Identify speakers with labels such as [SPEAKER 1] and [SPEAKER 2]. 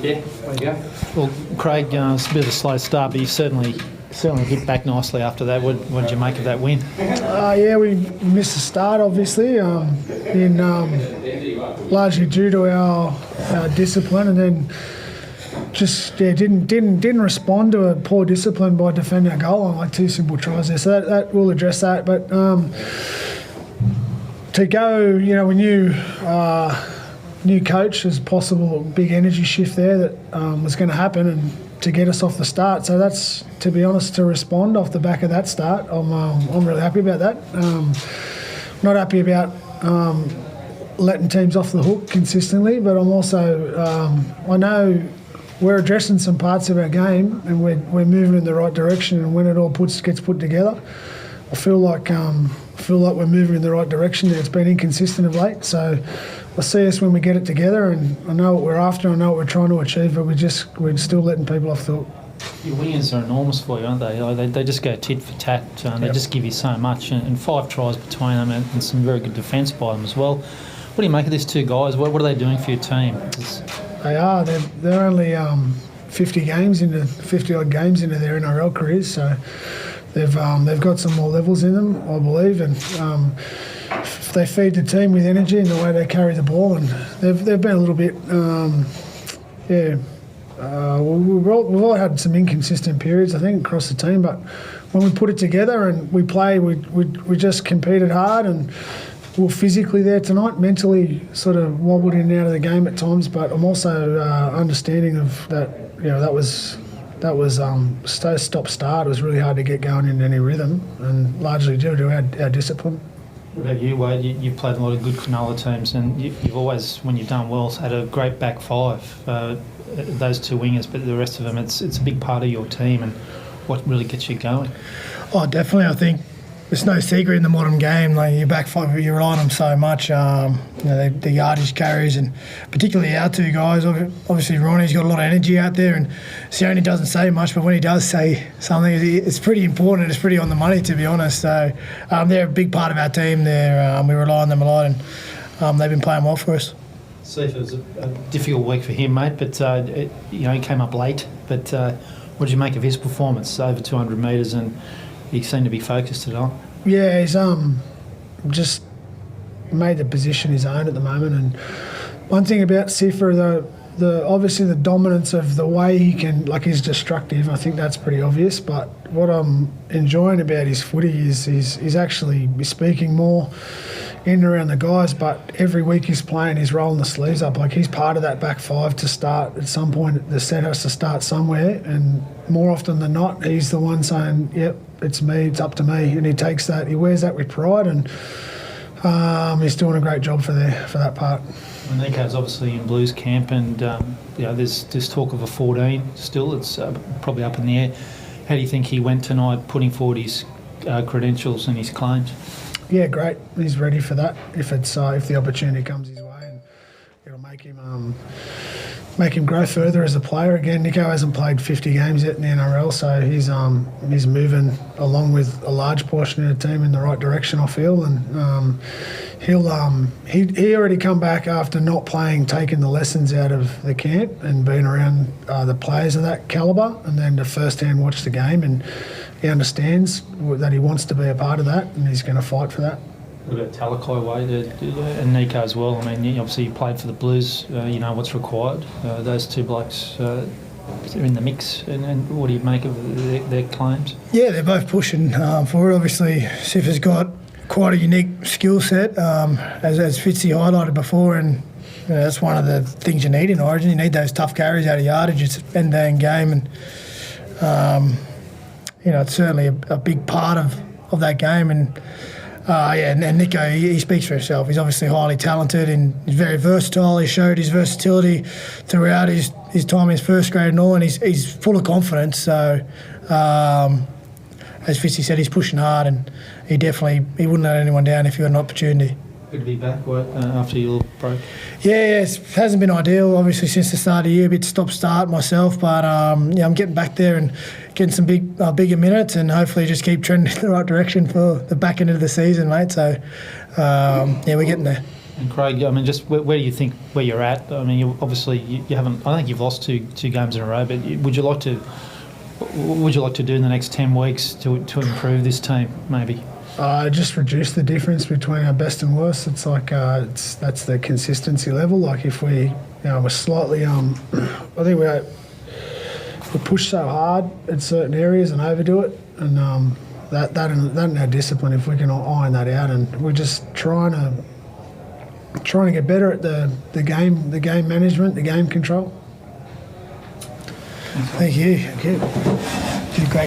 [SPEAKER 1] Yeah, there you go.
[SPEAKER 2] Well, Craig, it's a bit of a slow start, but you certainly hit back nicely after that. What did you make of that win?
[SPEAKER 3] Yeah, we missed the start, obviously, largely due to our discipline, and then just didn't respond to a poor discipline by defending a goal on like two simple tries there. So that will address that. But to go, we knew new coach, there's a possible big energy shift there that was going to happen, and to get us off the start. So that's, to be honest, to respond off the back of that start. I'm really happy about that. Not happy about letting teams off the hook consistently, but I'm also I know we're addressing some parts of our game, and we're moving in the right direction. And when it all gets put together, I feel like we're moving in the right direction. It's been inconsistent of late, so I see us when we get it together, and I know what we're after. I know what we're trying to achieve, but we're still letting people off the hook.
[SPEAKER 2] Your wingers are enormous for you, aren't they? They just go tit for tat. They just give you so much, and 5 tries between them, and some very good defence by them as well. What do you make of these two guys? What are they doing for your team?
[SPEAKER 3] They are. They're only 50 odd games into their NRL careers, so they've got some more levels in them, I believe, and they feed the team with energy in the way they carry the ball, and they've been a little bit, we've all had some inconsistent periods, I think, across the team, but when we put it together and we play, we just competed hard, and we were physically there tonight, mentally sort of wobbled in and out of the game at times, but I'm also understanding of that, that was stop-start. It was really hard to get going in any rhythm, and largely due to our discipline.
[SPEAKER 2] What about you, Wade? You've played a lot of good Cronulla teams, and you've always, when you've done well, had a great back five. Those two wingers, but the rest of them, it's a big part of your team, and what really gets you going?
[SPEAKER 4] Oh, definitely. I think it's no secret in the modern game. Like your back five, you rely on them so much. The yardage carries, and particularly our two guys. Obviously, Ronnie's got a lot of energy out there, and Sione doesn't say much, but when he does say something, it's pretty important. It's pretty on the money, to be honest. So they're a big part of our team. We rely on them a lot, and they've been playing well for us.
[SPEAKER 2] Steve, it was a difficult week for him, mate, but he came up late. But what did you make of his performance? Over 200 metres, and he seemed to be focused at all.
[SPEAKER 3] Yeah, he's just made the position his own at the moment. And one thing about Sifa, obviously the dominance of the way he can, like, he's destructive. I think that's pretty obvious. But what I'm enjoying about his footy is he's actually speaking more in and around the guys, but every week he's playing, he's rolling the sleeves up. Like, he's part of that back five to start. At some point, the set has to start somewhere, and more often than not, he's the one saying, yep, it's me, it's up to me. And he takes that, he wears that with pride, and he's doing a great job for that part.
[SPEAKER 2] Nico's obviously in Blues camp, and there's talk of a 14 still. It's probably up in the air. How do you think he went tonight, putting forward his credentials and his claims?
[SPEAKER 3] Yeah, great. He's ready for that. If the opportunity comes his way, and it'll make him grow further as a player. Again, Nico hasn't played 50 games yet in the NRL, so he's moving along with a large portion of the team in the right direction, I feel. And he already come back after not playing, taking the lessons out of the camp and being around the players of that calibre, and then to first-hand watch the game, and he understands that he wants to be a part of that, and he's going to fight for that.
[SPEAKER 2] What about Talakai, Wade, and Nico as well? I mean, obviously you played for the Blues, you know what's required. Those two blokes are in the mix, and what do you make of their claims?
[SPEAKER 4] Yeah, they're both pushing forward. Obviously, Sifa's got quite a unique skill set, as Fitzy highlighted before, and that's one of the things you need in Origin. You need those tough carries out of yardage. It's an end-to-end game, and it's certainly a big part of that game. And and Nico, he speaks for himself. He's obviously highly talented and he's very versatile. He showed his versatility throughout his time in his first grade and all, and he's full of confidence. So, as Fitzy said, he's pushing hard, and he wouldn't let anyone down if he had an opportunity.
[SPEAKER 2] Good to be back after your little break.
[SPEAKER 4] Yeah, it hasn't been ideal, obviously, since the start of the year. A bit stop-start myself, but I'm getting back there and getting some bigger minutes, and hopefully just keep trending in the right direction for the back end of the season, mate. So, we're getting there.
[SPEAKER 2] And Craig, I mean, just where do you think where you're at? I mean, you haven't. I think you've lost two games in a row. But would you like to? What would you like to do in the next 10 weeks to improve this team? Maybe.
[SPEAKER 3] Just reduce the difference between our best and worst. It's like that's the consistency level. Like if we, we're slightly. I think we push so hard in certain areas and overdo it, and that and our discipline. If we can iron that out, and we're just trying to get better at the game management, the game control.
[SPEAKER 4] Thank you. Thank you. Did great.